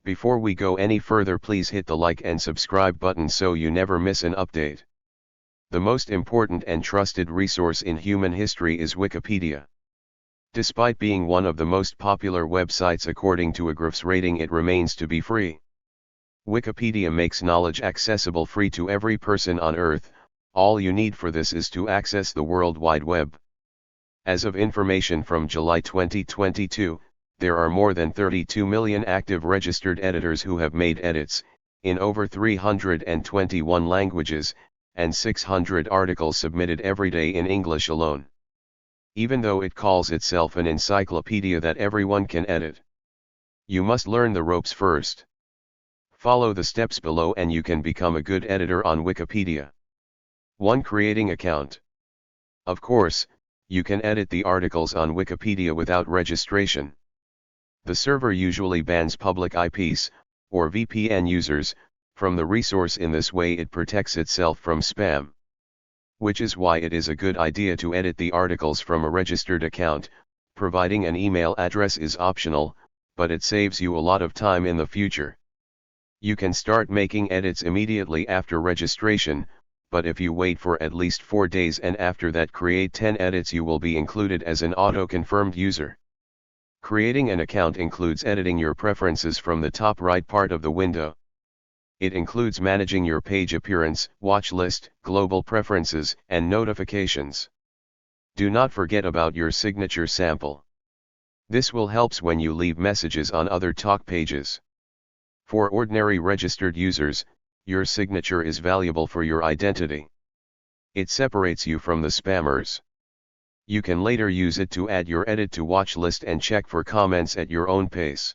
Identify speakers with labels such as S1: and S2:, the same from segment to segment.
S1: Before we go any further, please hit the like and subscribe button so you never miss an update. The most important and trusted resource in human history is Wikipedia. Despite being one of the most popular websites according to a Grif's rating, it remains to be free. Wikipedia makes knowledge accessible free to every person on Earth. All you need for this is to access the World Wide Web. As of information from July 2022, there are more than 32 million active registered editors who have made edits, in over 321 languages, and 600 articles submitted every day in English alone. Even though it calls itself an encyclopedia that everyone can edit, you must learn the ropes first. Follow the steps below and you can become a good editor on Wikipedia. 1. Creating account. Of course, you can edit the articles on Wikipedia without registration. The server usually bans public IPs, or VPN users, from the resource. In this way it protects itself from spam. Which is why it is a good idea to edit the articles from a registered account. Providing an email address is optional, but it saves you a lot of time in the future. You can start making edits immediately after registration, but if you wait for at least 4 days and after that create 10 edits, you will be included as an auto-confirmed user. Creating an account includes editing your preferences from the top right part of the window. It includes managing your page appearance, watch list, global preferences, and notifications. Do not forget about your signature sample. This will help when you leave messages on other talk pages. For ordinary registered users, your signature is valuable for your identity. It separates you from the spammers. You can later use it to add your edit to watch list and check for comments at your own pace.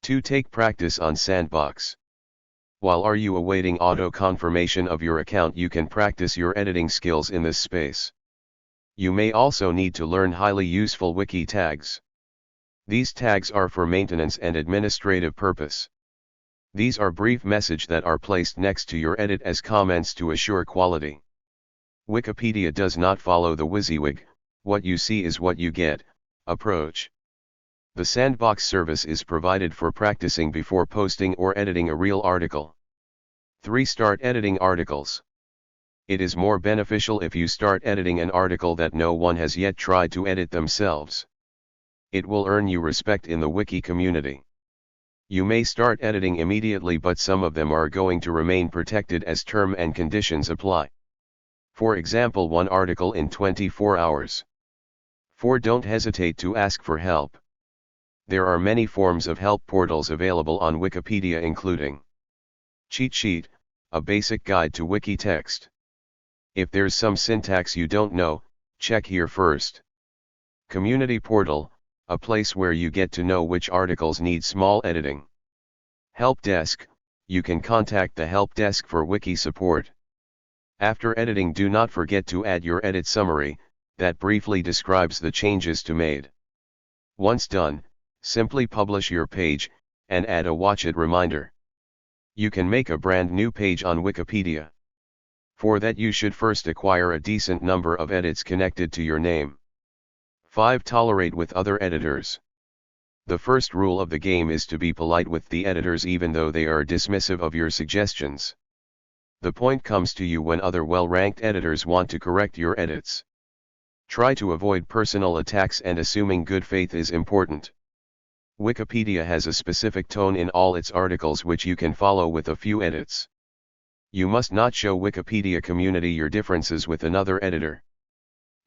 S1: 2. Take practice on Sandbox. While you awaiting auto-confirmation of your account, you can practice your editing skills in this space. You may also need to learn highly useful wiki tags. These tags are for maintenance and administrative purpose. These are brief messages that are placed next to your edit as comments to assure quality. Wikipedia does not follow the WYSIWYG, what you see is what you get, approach. The Sandbox service is provided for practicing before posting or editing a real article. 3. Start editing articles. It is more beneficial if you start editing an article that no one has yet tried to edit themselves. It will earn you respect in the wiki community. You may start editing immediately, but some of them are going to remain protected as term and conditions apply. For example, 1 article in 24 hours. 4. Don't hesitate to ask for help. There are many forms of help portals available on Wikipedia, including Cheat Sheet, a basic guide to wiki text. If there's some syntax you don't know, check here first. Community Portal, a place where you get to know which articles need small editing. Help Desk, you can contact the help desk for wiki support. After editing, do not forget to add your edit summary, that briefly describes the changes to made. Once done, simply publish your page, and add a watch it reminder. You can make a brand new page on Wikipedia. For that you should first acquire a decent number of edits connected to your name. 5. Tolerate with other editors. The first rule of the game is to be polite with the editors even though they are dismissive of your suggestions. The point comes to you when other well-ranked editors want to correct your edits. Try to avoid personal attacks, and assuming good faith is important. Wikipedia has a specific tone in all its articles which you can follow with a few edits. You must not show Wikipedia community your differences with another editor.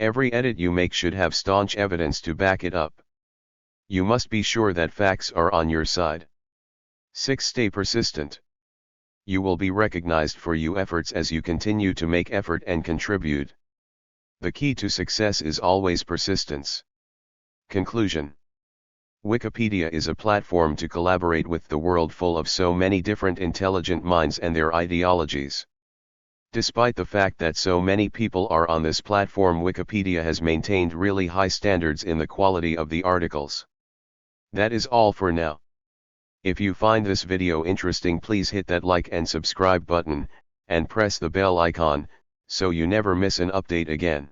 S1: Every edit you make should have staunch evidence to back it up. You must be sure that facts are on your side. 6. Stay persistent. You will be recognized for your efforts as you continue to make effort and contribute. The key to success is always persistence. Conclusion. Wikipedia is a platform to collaborate with the world full of so many different intelligent minds and their ideologies. Despite the fact that so many people are on this platform, Wikipedia has maintained really high standards in the quality of the articles. That is all for now. If you find this video interesting, please hit that like and subscribe button, and press the bell icon, so you never miss an update again.